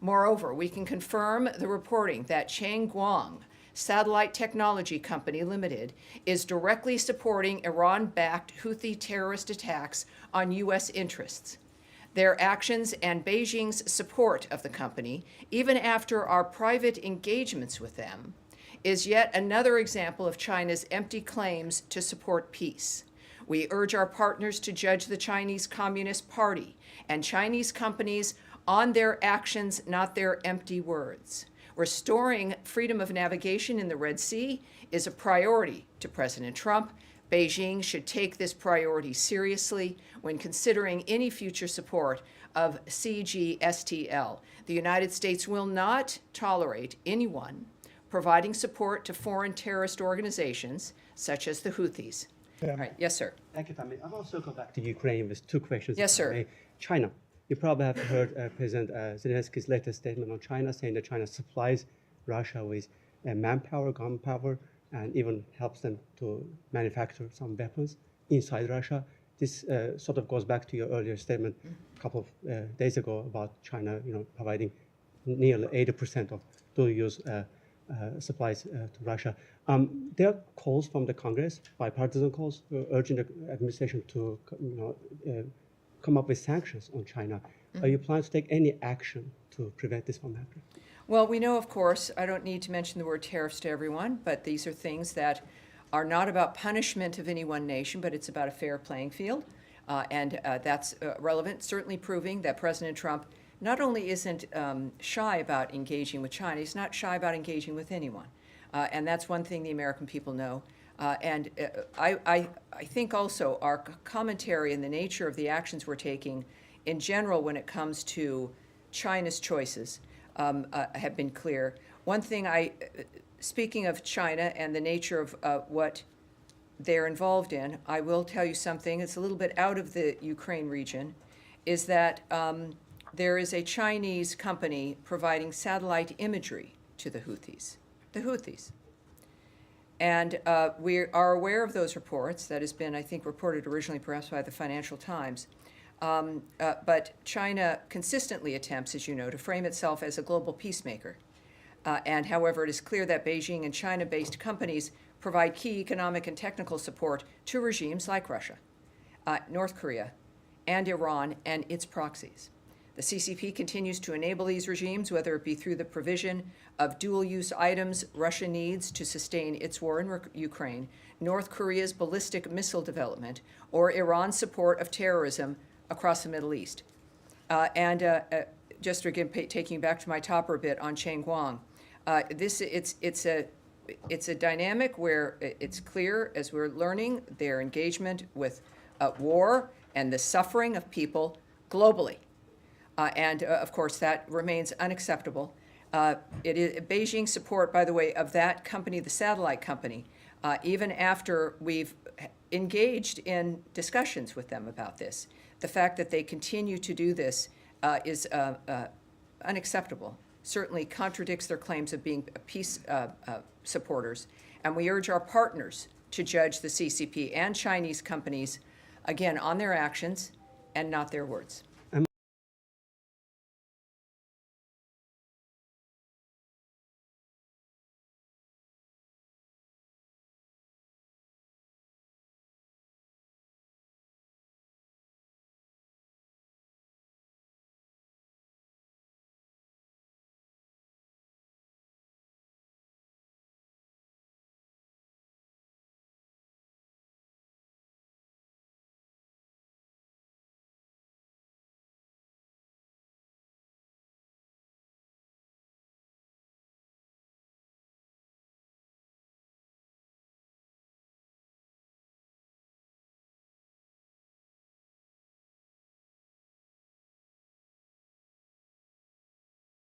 Moreover, we can confirm the reporting that Chang Satellite Technology Company Limited is directly supporting Iran-backed Houthi terrorist attacks on U.S. interests. Their actions and Beijing's support of the company, even after our private engagements with them, is yet another example of China's empty claims to support peace. We urge our partners to judge the Chinese Communist Party and Chinese companies on their actions, not their empty words. Restoring freedom of navigation in the Red Sea is a priority to President Trump. Beijing should take this priority seriously when considering any future support of CGSTL. The United States will not tolerate anyone providing support to foreign terrorist organizations such as the Houthis. All right. Yes, sir. Thank you, Tommy. I want to circle back to Ukraine with two questions. Yes, sir. China. You probably have heard President Zelensky's latest statement on China, saying that China supplies Russia with manpower, gunpower, and even helps them to manufacture some weapons inside Russia. This sort of goes back to your earlier statement a couple of days ago about China, providing nearly 80% of dual-use supplies to Russia. There are calls from the Congress, bipartisan calls, urging the administration to, come up with sanctions on China. Are you planning to take any action to prevent this from happening? Well, we know, of course, I don't need to mention the word tariffs to everyone, but these are things that are not about punishment of any one nation, but it's about a fair playing field. And that's relevant, certainly proving that President Trump not only isn't shy about engaging with China, he's not shy about engaging with anyone. And that's one thing the American people know. And I think also our commentary and the nature of the actions we're taking in general when it comes to China's choices have been clear. One thing speaking of China and the nature of what they're involved in, I will tell you something, it's a little bit out of the Ukraine region, is that there is a Chinese company providing satellite imagery to the Houthis. The Houthis. And we are aware of those reports. That has been, I think, reported originally perhaps by the Financial Times. But China consistently attempts, as you know, to frame itself as a global peacemaker. And however, it is clear that Beijing and China-based companies provide key economic and technical support to regimes like Russia, North Korea, and Iran and its proxies. The CCP continues to enable these regimes, whether it be through the provision of dual-use items Russia needs to sustain its war in Ukraine, North Korea's ballistic missile development, or Iran's support of terrorism across the Middle East. Just again, taking back to my topper a bit on Chang, it's a dynamic where it's clear, as we're learning, their engagement with war and the suffering of people globally. Of course, that remains unacceptable. It is Beijing's support, by the way, of that company, the satellite company, even after we've engaged in discussions with them about this. The fact that they continue to do this is unacceptable, certainly contradicts their claims of being peace supporters. And we urge our partners to judge the CCP and Chinese companies, again, on their actions and not their words.